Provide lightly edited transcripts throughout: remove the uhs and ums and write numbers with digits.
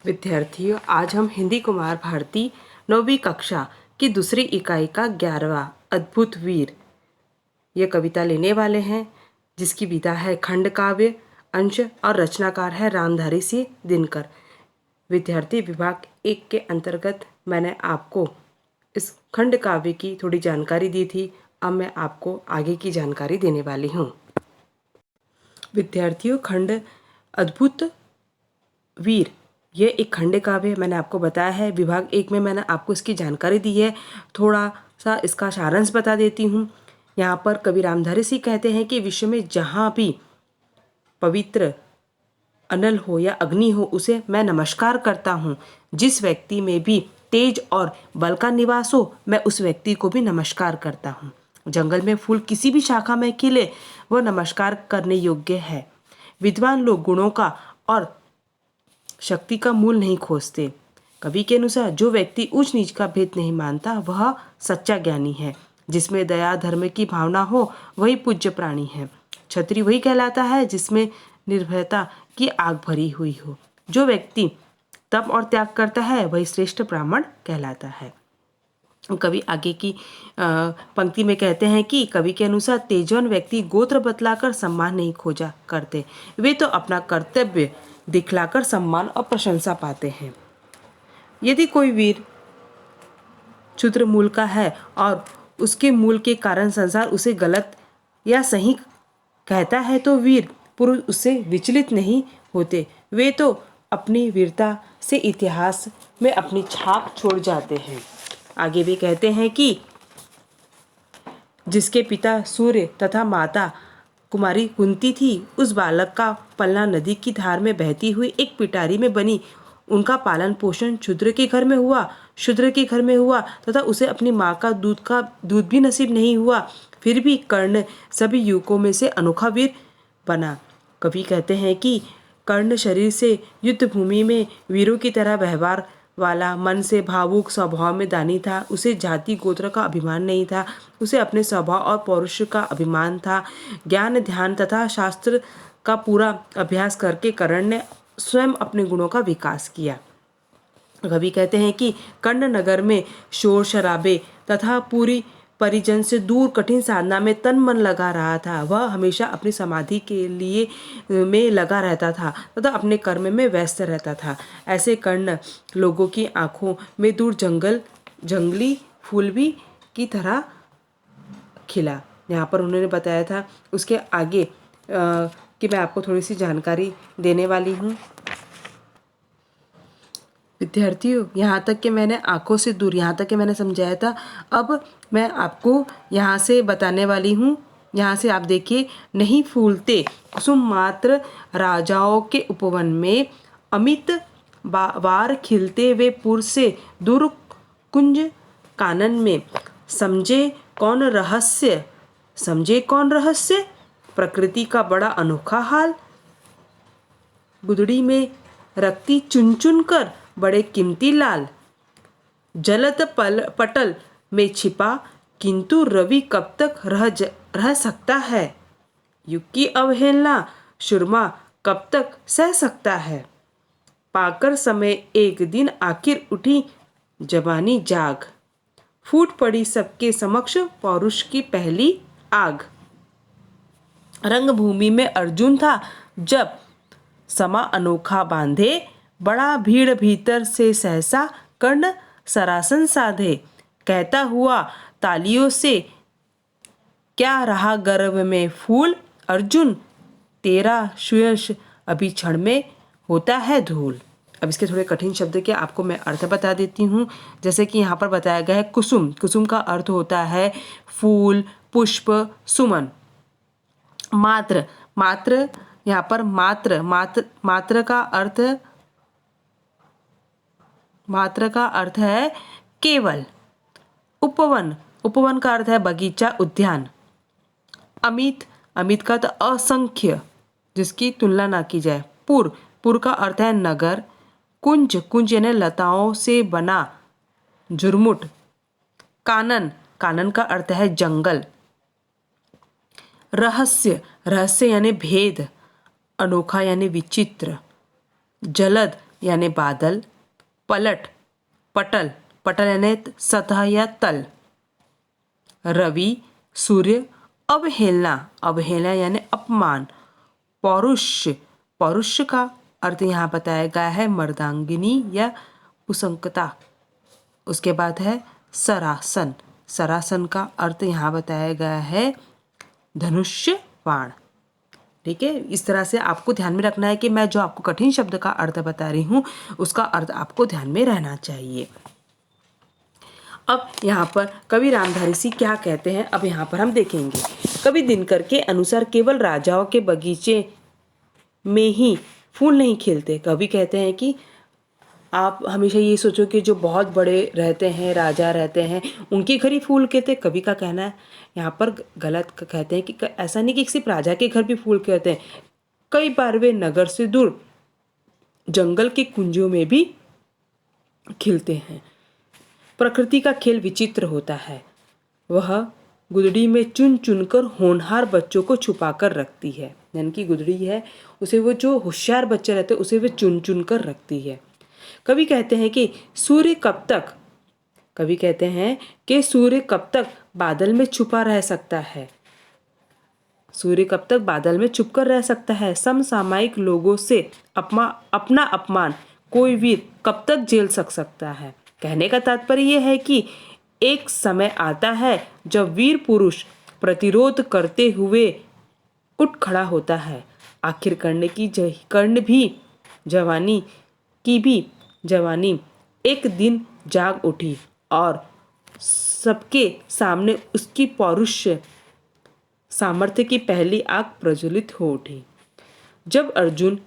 विद्यार्थियों, आज हम हिंदी कुमार भारती 9वीं कक्षा की दूसरी इकाई का 11वां अद्भुत वीर ये कविता लेने वाले हैं, जिसकी विधा है खंड काव्य अंश और रचनाकार है रामधारी सिंह दिनकर। विद्यार्थी विभाग 1 के अंतर्गत मैंने आपको इस खंड काव्य की थोड़ी जानकारी दी थी। अब मैं आपको आगे की जानकारी देने वाली हूँ। विद्यार्थियों, खंड अद्भुत वीर ये एक खंड काव्य मैंने आपको बताया है। विभाग 1 में मैंने आपको इसकी जानकारी दी है। थोड़ा सा इसका सारांश बता देती हूँ। यहाँ पर कवि रामधारी सिंह कहते हैं कि विश्व में जहाँ भी पवित्र अनल हो या अग्नि हो, उसे मैं नमस्कार करता हूँ। जिस व्यक्ति में भी तेज और बल का निवास हो, मैं उस व्यक्ति को भी नमस्कार करता हूँ। जंगल में फूल किसी भी शाखा में खिले, वह नमस्कार करने योग्य है। विद्वान लोग गुणों का और शक्ति का मूल नहीं खोजते। कवि के अनुसार जो व्यक्ति ऊंच नीच का भेद नहीं मानता, वह सच्चा ज्ञानी है। जिसमें दया धर्म की भावना हो, वही पूज्य प्राणी है। क्षत्रिय वही कहलाता है जिसमें निर्भयता की आग भरी हुई हो। जो व्यक्ति तप और त्याग करता है, वही श्रेष्ठ ब्राह्मण कहलाता है। कवि आगे की पंक्ति में कहते हैं कि कवि के अनुसार तेजवान व्यक्ति गोत्र बतलाकर सम्मान नहीं खोजा करते, वे तो अपना कर्तव्य दिखलाकर सम्मान और प्रशंसा पाते हैं। यदि कोई वीर क्षुद्र मूल का है और उसके मूल के कारण संसार उसे गलत या सही कहता है, तो वीर पुरुष उससे विचलित नहीं होते। वे तो अपनी वीरता से इतिहास में अपनी छाप छोड़ जाते हैं। आगे भी कहते हैं कि जिसके पिता सूर्य तथा माता कुमारी कुंती थी, उस बालक का पलना नदी की धार में बहती हुई एक पिटारी में बनी। उनका पालन पोषण शूद्र के घर में हुआ, शूद्र के घर में हुआ तथा उसे अपनी माँ का दूध भी नसीब नहीं हुआ। फिर भी कर्ण सभी युवकों में से अनोखा वीर बना। कवि कहते हैं कि कर्ण शरीर से युद्ध भूमि में वीरों की तरह व्यवहार वाला, मन से भावुक, स्वभाव में दानी था। उसे जाति गोत्र का अभिमान नहीं था, उसे अपने स्वभाव और पौरुष का अभिमान था। ज्ञान ध्यान तथा शास्त्र का पूरा अभ्यास करके कर्ण ने स्वयं अपने गुणों का विकास किया। कवि कहते हैं कि कर्ण नगर में शोर शराबे तथा पूरी परिजन से दूर कठिन साधना में तन मन लगा रहा था। वह हमेशा अपनी समाधि के लिए में लगा रहता था तथा अपने कर्म में व्यस्त रहता था। ऐसे कर्ण लोगों की आंखों में दूर जंगली फूल भी की तरह खिला। यहाँ पर उन्होंने बताया था। उसके आगे कि मैं आपको थोड़ी सी जानकारी देने वाली हूँ। विद्यार्थियों, यहाँ तक कि मैंने आंखों से दूर, यहाँ तक कि मैंने समझाया था। अब मैं आपको यहाँ से बताने वाली हूँ। यहाँ से आप देखिए, नहीं फूलते कुसुम मात्र राजाओं के उपवन में, अमित वार खिलते वे पुर से दूर कुंज कानन में। समझे कौन रहस्य, समझे कौन रहस्य, प्रकृति का बड़ा अनोखा हाल। गुदड़ी में रखती चुन चुन कर बड़े कीमती लाल। जलत पटल में छिपा, किंतु रवि कब तक रह सकता है। युग की अवहेलना सुरमा कब तक सह सकता है। पाकर समय एक दिन आखिर उठी जवानी जाग। फूट पड़ी सबके समक्ष पौरुष की पहली आग। रंगभूमि में अर्जुन था जब समा अनोखा बांधे, बड़ा भीड़ भीतर से सहसा कर्ण सरासन साधे। कहता हुआ तालियों से क्या रहा गर्व में फूल, अर्जुन तेरा सुयश अभी क्षण में होता है धूल। अब इसके थोड़े कठिन शब्द के आपको मैं अर्थ बता देती हूँ। जैसे कि यहाँ पर बताया गया है कुसुम, कुसुम का अर्थ होता है फूल, पुष्प, सुमन। मात्र, मात्र यहाँ पर मात्र का अर्थ है केवल। उपवन, उपवन का अर्थ है बगीचा, उद्यान। अमित, अमित का अर्थ असंख्य, जिसकी तुलना ना की जाए। पुर, पुर का अर्थ है नगर। कुंज, कुंज यानी लताओं से बना झुरमुट। कानन, कानन का अर्थ है जंगल। रहस्य, रहस्य यानी भेद, अनोखा यानी विचित्र। जलद यानी बादल, पलट, पटल, पटल यानी सतह या तल, रवि, सूर्य, अवहेलना, अवहेलना यानी अपमान, पौरुष, पौरुष का अर्थ यहाँ बताया गया है मर्दांगिनी या पुसंकता। उसके बाद है सरासन, सरासन का अर्थ यहाँ बताया गया है धनुष्य बाण। ठीक है, इस तरह से आपको ध्यान में रखना है कि मैं जो आपको कठिन शब्द का अर्थ बता रही हूँ उसका अर्थ आपको ध्यान में रहना चाहिए। अब यहाँ पर कवि रामधारी सिंह क्या कहते हैं, अब यहाँ पर हम देखेंगे। कवि दिनकर के अनुसार केवल राजाओं के बगीचे में ही फूल नहीं खिलते। कवि कहते हैं कि आप हमेशा ये सोचो कि जो बहुत बड़े रहते हैं, राजा रहते हैं, उनके घर ही फूल खिलते। कवि का कहना है यहाँ पर गलत कहते हैं कि ऐसा नहीं कि सिर्फ राजा के घर भी फूल खिलते हैं, कई बार वे नगर से दूर जंगल के कुंजों में भी खिलते हैं। प्रकृति का खेल विचित्र होता है, वह गुदड़ी में चुन चुनकर होनहार बच्चों को छुपा कर रखती है। यानी कि गुदड़ी है उसे वो जो होशियार बच्चे रहते हैं उसे वे चुन चुन कर रखती है। कवि कहते हैं कि सूर्य कब तक, कवि कहते हैं कि सूर्य कब तक बादल में छुपा रह सकता है, सूर्य कब तक बादल में छुप कर रह सकता है। समसामयिक लोगों से अपना अपमान कोई वीर कब तक झेल सकता है। कहने का तात्पर्य यह है कि एक समय आता है जब वीर पुरुष प्रतिरोध करते हुए उठ खड़ा होता है। आखिर कर्ण भी जवानी एक दिन जाग उठी और सबके सामने उसकी पौरुष सामर्थ्य की पहली आग प्रज्वलित हो उठी। जब अर्जुन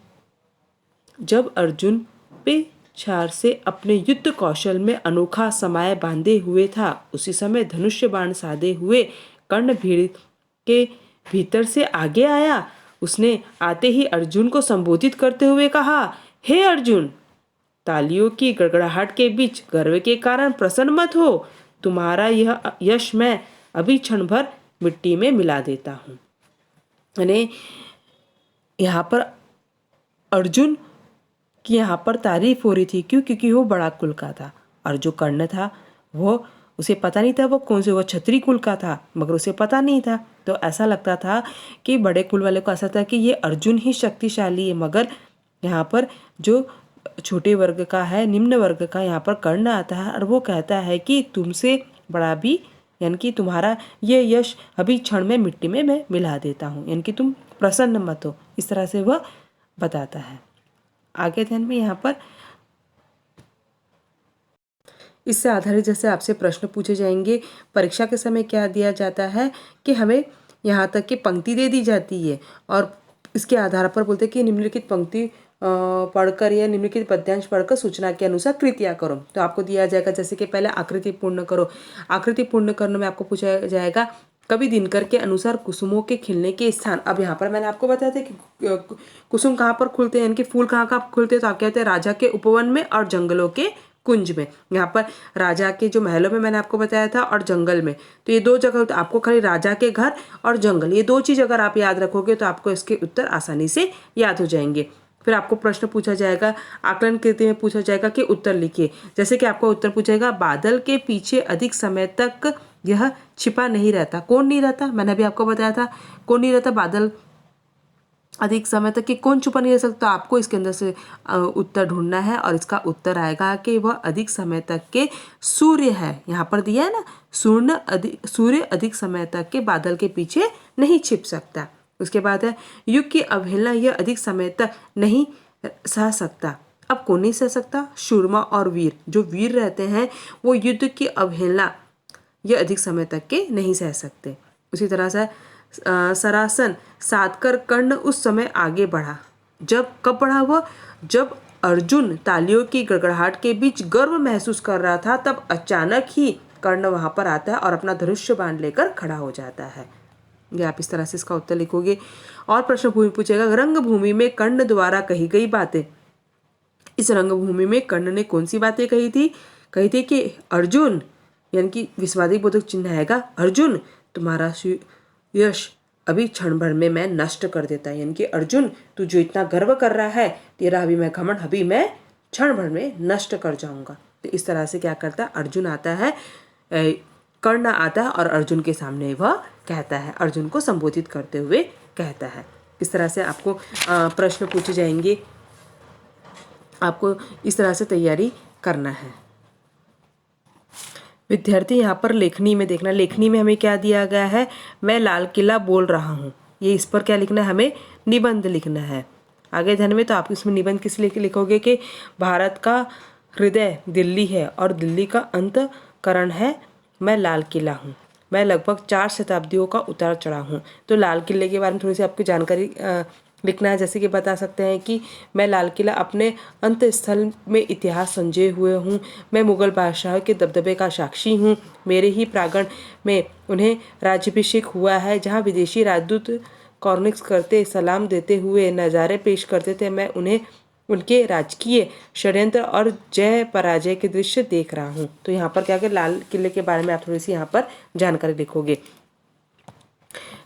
पेछार से अपने युद्ध कौशल में अनोखा समाय बांधे हुए था, उसी समय धनुष्य बाण साधे हुए कर्ण भीड़ के भीतर से आगे आया। उसने आते ही अर्जुन को संबोधित करते हुए कहा, हे अर्जुन, तालियों की गड़गड़ाहट के बीच गर्व के कारण प्रसन्न मत हो। तुम्हारा यह यश मैं अभी क्षण भर मिट्टी में मिला देता हूँ। यानी यहाँ पर अर्जुन की यहाँ पर तारीफ हो रही थी, क्यों? क्योंकि वो बड़ा कुल का था और जो कर्ण था वो उसे पता नहीं था वो कौन से, वो क्षत्रिय कुल का था मगर उसे पता नहीं था। तो ऐसा लगता था कि बड़े कुल वाले को ऐसा था कि ये अर्जुन ही शक्तिशाली है, मगर यहाँ पर जो छोटे वर्ग का है, निम्न वर्ग का यहाँ पर कर्ण आता है और वो कहता है कि तुमसे बड़ा भी, यानी कि तुम्हारा ये यश अभी क्षण में मिट्टी में मैं मिला देता हूँ, यानी कि तुम प्रसन्न मत हो। इस तरह से वह बताता है। आगे ध्यान में यहाँ पर इससे आधारित जैसे आपसे प्रश्न पूछे जाएंगे। परीक्षा के समय क्या दिया जाता है कि हमें यहाँ तक की पंक्ति दे दी जाती है और इसके आधार पर बोलते हैं कि निम्नलिखित पंक्ति पढ़कर या निम्नलिखित पद्यांश पढ़कर सूचना के अनुसार कृतियाँ करो। तो आपको दिया जाएगा जैसे कि पहले आकृति पूर्ण करो। आकृति पूर्ण करने में आपको पूछा जाएगा कवि दिनकर के अनुसार कुसुमों के खिलने के स्थान। अब यहाँ पर मैंने आपको बताया था कि कुसुम कहाँ पर खुलते हैं, यानी कि फूल कहाँ कहाँ खुलते हैं। तो आप कहते हैं राजा के उपवन में और जंगलों के कुंज में। यहाँ पर राजा के जो महलों में मैंने आपको बताया था और जंगल में, तो ये दो जगह, तो आपको खाली राजा के घर और जंगल, ये दो चीज़ अगर आप याद रखोगे तो आपको इसके उत्तर आसानी से याद हो जाएंगे। फिर आपको प्रश्न पूछा जाएगा, आकलन कृति में पूछा जाएगा कि उत्तर लिखिए। जैसे कि आपको उत्तर पूछेगा, बादल के पीछे अधिक समय तक यह छिपा नहीं रहता। कौन नहीं रहता? मैंने अभी आपको बताया था कौन नहीं रहता बादल अधिक समय तक, कि कौन छुपा नहीं रह सकता। आपको इसके अंदर से उत्तर ढूंढना है और इसका उत्तर आएगा कि वह अधिक समय तक के सूर्य है। यहाँ पर दिया है ना, सूर्य अधिक समय तक के बादल के पीछे नहीं छिप सकता। उसके बाद है युग की अवहेलना, यह अधिक समय तक नहीं सह सकता। अब कौन नहीं सह सकता? शूरमा और वीर, जो वीर रहते हैं वो युद्ध की अवहेलना यह अधिक समय तक के नहीं सह सकते। उसी तरह से सरासन साधकर कर्ण उस समय आगे बढ़ा। कब बढ़ा वह? जब अर्जुन तालियों की गड़गड़ाहट के बीच गर्व महसूस कर रहा था, तब अचानक ही कर्ण वहां पर आता है और अपना धनुष्य बाण लेकर खड़ा हो जाता है। ये आप इस तरह से इसका उत्तर लिखोगे। और प्रश्न पूछेगा, रंगभूमि में कर्ण द्वारा कही गई बातें। इस रंगभूमि में कर्ण ने कौन सी बातें कही थी? कही थी कि अर्जुन, यानी कि विस्मयादिबोधक बोधक चिन्ह आएगा, अर्जुन तुम्हारा यश अभी क्षण भर में मैं नष्ट कर देता है। यानी कि अर्जुन, तू जो इतना गर्व कर रहा है, तेरा अभी मैं घमंड अभी मैं क्षण भर में नष्ट कर जाऊंगा। तो इस तरह से क्या करता है, अर्जुन आता है, कर्ण आता है और अर्जुन के सामने वह कहता है, अर्जुन को संबोधित करते हुए कहता है। इस तरह से आपको प्रश्न पूछे जाएंगे, आपको इस तरह से तैयारी करना है। विद्यार्थी यहाँ पर लेखनी में देखना, लेखनी में हमें क्या दिया गया है, मैं लाल किला बोल रहा हूँ, ये इस पर क्या लिखना है, हमें निबंध लिखना है। आगे ध्यान में, तो आप इसमें निबंध किस लिए लिखोगे कि भारत का हृदय दिल्ली है और दिल्ली का अंतःकरण है मैं लाल किला हूँ, मैं लगभग 4 शताब्दियों का उतार चढ़ा हूँ। तो लाल किले के बारे में थोड़ी सी आपकी जानकारी लिखना है, जैसे कि बता सकते हैं कि मैं लाल किला अपने अंत स्थल में इतिहास संजोए हुए हूँ, मैं मुग़ल बादशाह के दबदबे का साक्षी हूँ, मेरे ही प्रांगण में उन्हें राज्याभिषेक हुआ है, जहाँ विदेशी राजदूत कॉर्निक्स करते सलाम देते हुए नज़ारे पेश करते थे, मैं उन्हें उनके राजकीय षड्यंत्र और जय पराजय के दृश्य देख रहा हूँ। तो यहाँ पर क्या, लाल किले के बारे में आप थोड़ी सी यहाँ पर जानकारी लिखोगे।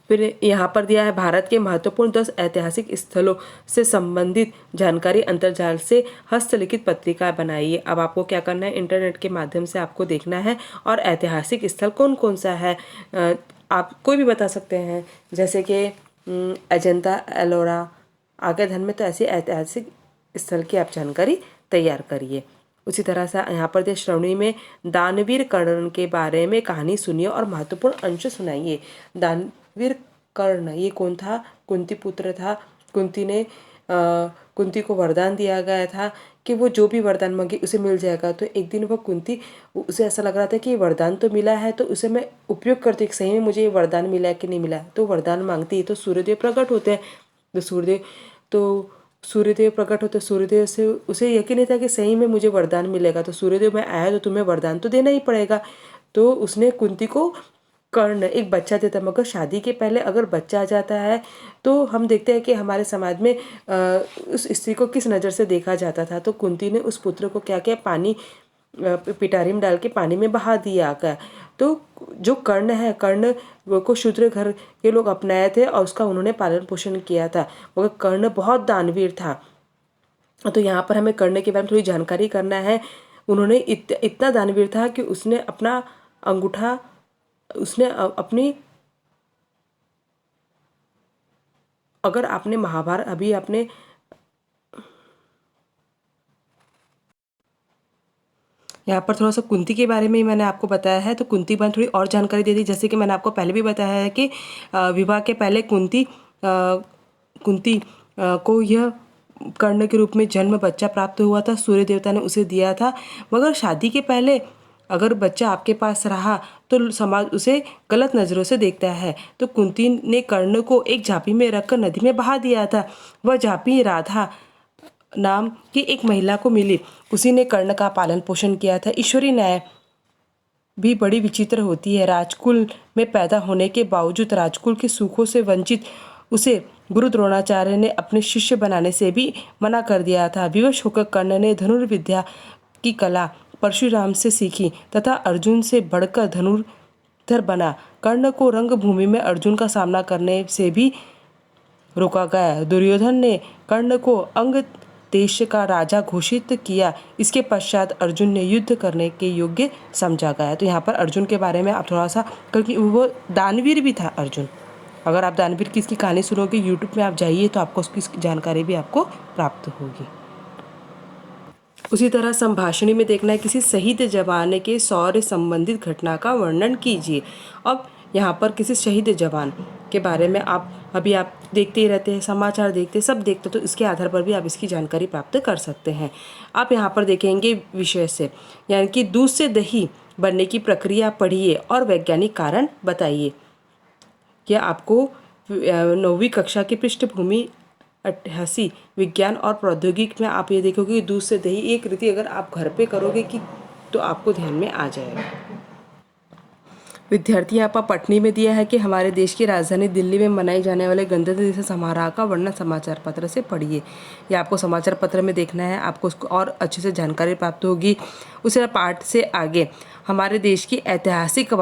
फिर यहाँ पर दिया है भारत के महत्वपूर्ण 10 ऐतिहासिक स्थलों से संबंधित जानकारी अंतर्जाल से हस्तलिखित पत्रिका बनाइए। अब आपको क्या करना है, इंटरनेट के माध्यम से आपको देखना है और ऐतिहासिक स्थल कौन कौन सा है आप कोई भी बता सकते हैं, जैसे कि अजंता एलोरा, आगे ध्यान में, तो ऐसी ऐतिहासिक स्थल की आप जानकारी तैयार करिए। उसी तरह से यहाँ पर दे श्रवणी में दानवीर कर्ण के बारे में कहानी सुनिए और महत्वपूर्ण अंश सुनाइए। दानवीर कर्ण ये कौन था, कुंती पुत्र था, कुंती को वरदान दिया गया था कि वो जो भी वरदान मांगे उसे मिल जाएगा। तो एक दिन वह कुंती, उसे ऐसा लग रहा था कि वरदान तो मिला है तो उसे मैं उपयोग करती, सही में मुझे ये वरदान मिला है कि नहीं मिला है। तो वरदान मांगती है तो सूर्यदेव प्रकट होते हैं, सूर्यदेव प्रकट होते, सूर्यदेव से उसे यकीन नहीं था कि सही में मुझे वरदान मिलेगा। तो सूर्यदेव, मैं आया तो तुम्हें वरदान तो देना ही पड़ेगा। तो उसने कुंती को कर्ण एक बच्चा देता, मगर शादी के पहले अगर बच्चा आ जाता है तो हम देखते हैं कि हमारे समाज में उस स्त्री को किस नज़र से देखा जाता था। तो कुंती ने उस पुत्र को क्या किया, पानी पिटारी में डाल के पानी में बहा दिया गया। तो जो कर्ण है, कर्ण को शूद्र घर के लोग अपनाए थे और उसका उन्होंने पालन पोषण किया था, मगर कर्ण बहुत दानवीर था। तो यहाँ पर हमें कर्ण के बारे में थोड़ी जानकारी करना है। उन्होंने इतना दानवीर था कि उसने अपना अंगूठा, उसने अपनी, अगर आपने महाभारत अभी आपने यहाँ पर थोड़ा सा कुंती के बारे में ही मैंने आपको बताया है, तो कुंती पर थोड़ी और जानकारी दे दी। जैसे कि मैंने आपको पहले भी बताया है कि विवाह के पहले कुंती को यह कर्ण के रूप में जन्म बच्चा प्राप्त हुआ था, सूर्य देवता ने उसे दिया था। मगर शादी के पहले अगर बच्चा आपके पास रहा तो समाज उसे गलत नज़रों से देखता है। तो कुंती ने कर्ण को एक झांपी में रखकर नदी में बहा दिया था। वह झांपी राधा नाम की एक महिला को मिली, उसी ने कर्ण का पालन पोषण किया था। ईश्वरीय न्याय भी बड़ी विचित्र होती है। राजकुल में पैदा होने के बावजूद राजकुल के सुखों से वंचित उसे गुरु द्रोणाचार्य ने अपने शिष्य बनाने से भी मना कर दिया था। विवश होकर कर्ण ने धनुर्विद्या की कला परशुराम से सीखी तथा अर्जुन से बढ़कर धनुर्धर बना। कर्ण को रंगभूमि में अर्जुन का सामना करने से भी रोका गया। दुर्योधन ने कर्ण को अंग देश का राजा घोषित किया। इसके पश्चात अर्जुन ने युद्ध करने के योग्य समझा गया। तो यहाँ पर अर्जुन के बारे में आप थोड़ा सा, क्योंकि वो दानवीर भी था अर्जुन, अगर आप दानवीर की इसकी कहानी सुनोगे यूट्यूब में आप जाइए तो आपको उसकी जानकारी भी आपको प्राप्त होगी। उसी तरह संभाषणी में देखना है, किसी शहीद जवान के शौर्य संबंधित घटना का वर्णन कीजिए। अब यहाँ पर किसी शहीद जवान के बारे में आप देखते ही रहते हैं, समाचार देखते सब देखते, तो इसके आधार पर भी आप इसकी जानकारी प्राप्त कर सकते हैं। आप यहाँ पर देखेंगे विषय से, यानी कि दूध से दही बनने की प्रक्रिया पढ़िए और वैज्ञानिक कारण बताइए। यह आपको 9वीं कक्षा की पृष्ठभूमि 88 विज्ञान और प्रौद्योगिकी में आप ये देखोगे कि दूध से दही एक रीति अगर आप घर पे करोगे कि तो आपको ध्यान में आ जाएगा। विद्यार्थी यहाँ पर पटनी में दिया है कि हमारे देश की राजधानी दिल्ली में मनाए जाने वाले गणतंत्र दिवस समारोह का वर्णन समाचार पत्र से पढ़िए। यह आपको समाचार पत्र में देखना है, आपको उसको और अच्छे से जानकारी प्राप्त होगी। उसी पाठ से आगे हमारे देश की ऐतिहासिक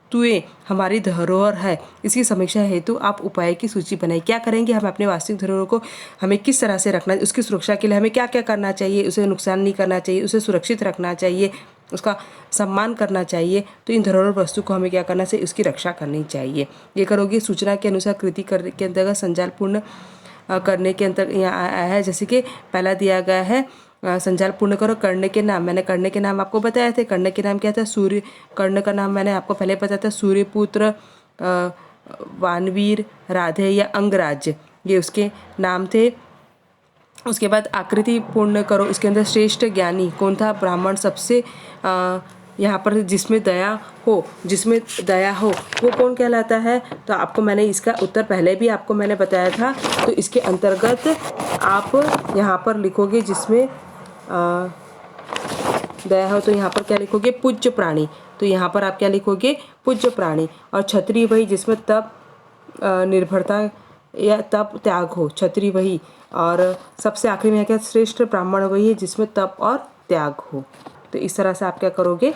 वस्तुएं हमारी धरोहर है, इसकी समीक्षा हेतु आप उपाय की सूची बनाइए। क्या करेंगे, हम अपने वास्तविक धरोहर को हमें किस तरह से रखना है, उसकी सुरक्षा के लिए हमें क्या क्या करना चाहिए, उसे नुकसान नहीं करना चाहिए, उसे सुरक्षित रखना चाहिए, उसका सम्मान करना चाहिए। तो इन धरोहर वस्तु को हमें क्या करना चाहिए, उसकी रक्षा करनी चाहिए। ये करोगे। सूचना के अनुसार कृति करने के अंतर्गत संजाल पूर्ण करने के अंतर्गत यहाँ आया है। जैसे कि पहला दिया गया है संजाल पूर्ण करो। कर्ण के नाम, मैंने कर्ण के नाम आपको बताए थे। कर्ण के नाम क्या था, सूर्य। कर्ण का नाम मैंने आपको पहले बताया था, सूर्यपुत्र, वानवीर, राधे या अंगराज, ये उसके नाम थे। उसके बाद आकृति पूर्ण करो, इसके अंदर श्रेष्ठ ज्ञानी कौन था, ब्राह्मण। सबसे यहाँ पर जिसमें दया हो, जिसमें दया हो वो कौन कहलाता है। तो आपको मैंने इसका उत्तर पहले भी आपको मैंने बताया था। तो इसके अंतर्गत आप यहाँ पर लिखोगे जिसमें दया हो, तो यहाँ पर क्या लिखोगे, पूज्य प्राणी। तो यहाँ पर आप क्या लिखोगे, पूज्य प्राणी। और क्षत्रिय वही जिसमें तप निर्भरता या तप त्याग हो, क्षत्रिय वही। और सबसे आखिरी में क्या, श्रेष्ठ ब्राह्मण वही है जिसमें तप और त्याग हो। तो इस तरह से आप क्या करोगे,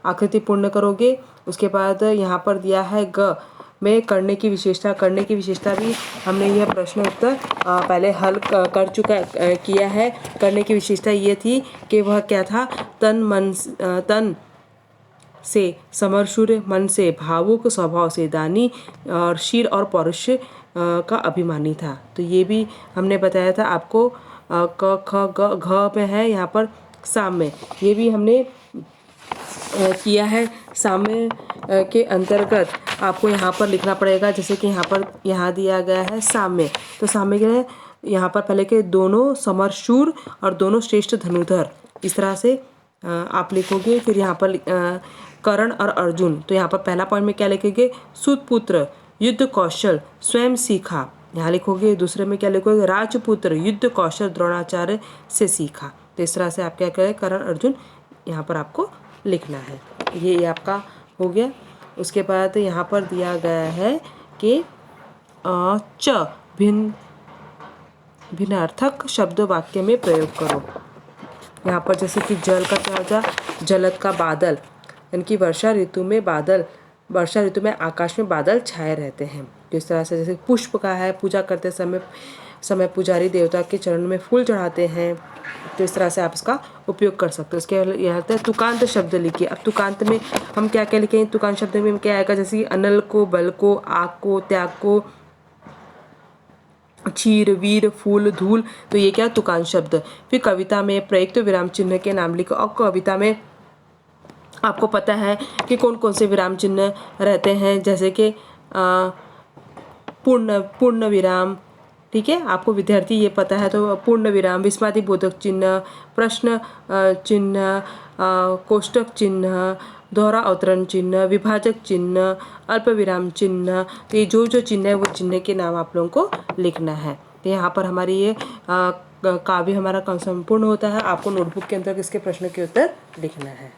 आकृति पूर्ण करोगे। उसके बाद यहाँ पर दिया है ग में करने की विशेषता। करने की विशेषता भी हमने यह प्रश्न उत्तर पहले हल कर चुका किया है। करने की विशेषता ये थी कि वह क्या था, तन से समरशूर, मन से भावुक, स्वभाव से दानी और शील और पौरुष का अभिमानी था। तो ये भी हमने बताया था आपको। क ख ग घ में है यहाँ पर साम्य, ये भी हमने किया है। साम्य के अंतर्गत आपको यहाँ पर लिखना पड़ेगा। जैसे कि यहाँ दिया गया है साम्य। तो साम्य के यहाँ पर पहले के दोनों समरशूर और दोनों श्रेष्ठ धनुधर, इस तरह से आप लिखोगे। फिर यहाँ पर कर्ण और अर्जुन, तो यहाँ पर पहला पॉइंट में क्या लिखेंगे, सूतपुत्र युद्ध कौशल स्वयं सीखा, यहाँ लिखोगे। दूसरे में क्या लिखोगे, राजपुत्र युद्ध कौशल द्रोणाचार्य से सीखा। तो इस तरह से आप क्या करें, कर्ण अर्जुन यहाँ पर आपको लिखना है। ये आपका हो गया। उसके बाद यहाँ पर दिया गया है कि च भिन्नार्थक शब्द वाक्य में प्रयोग करो। यहाँ पर जैसे कि जल का क्या होता है, जलद का बादल, यानी कि वर्षा ऋतु में आकाश में बादल छाए रहते हैं। तो इस तरह से जैसे पुष्प का है, पूजा करते समय पुजारी देवता के चरण में फूल चढ़ाते हैं। तो इस तरह से आप इसका उपयोग कर सकते हो। उसके यहाँ तुकांत शब्द लिखिए। अब तुकांत में हम क्या क्या लिखेंगे, तुकांत शब्द में क्या आएगा, जैसे कि अनल को, बल को, आग को, त्याग को, क्षीर, वीर, फूल, धूल। तो ये क्या, तुकांत शब्द। फिर कविता में प्रयुक्त विराम चिन्ह के नाम लिखो। और कविता में आपको पता है कि कौन कौन से विराम चिन्ह रहते हैं, जैसे कि पूर्ण विराम, ठीक है, आपको विद्यार्थी ये पता है। तो पूर्ण विराम, विस्मयादि बोधक चिन्ह, प्रश्न चिन्ह, कोष्टक चिन्ह, दोहरा अवतरण चिन्ह, विभाजक चिन्ह, अल्प विराम चिन्ह। तो ये जो चिन्ह है वो चिन्ह के नाम आप लोगों को लिखना है। तो यहाँ पर हमारी ये काव्य हमारा संपूर्ण होता है। आपको नोटबुक के अंदर इसके प्रश्न के उत्तर लिखना है।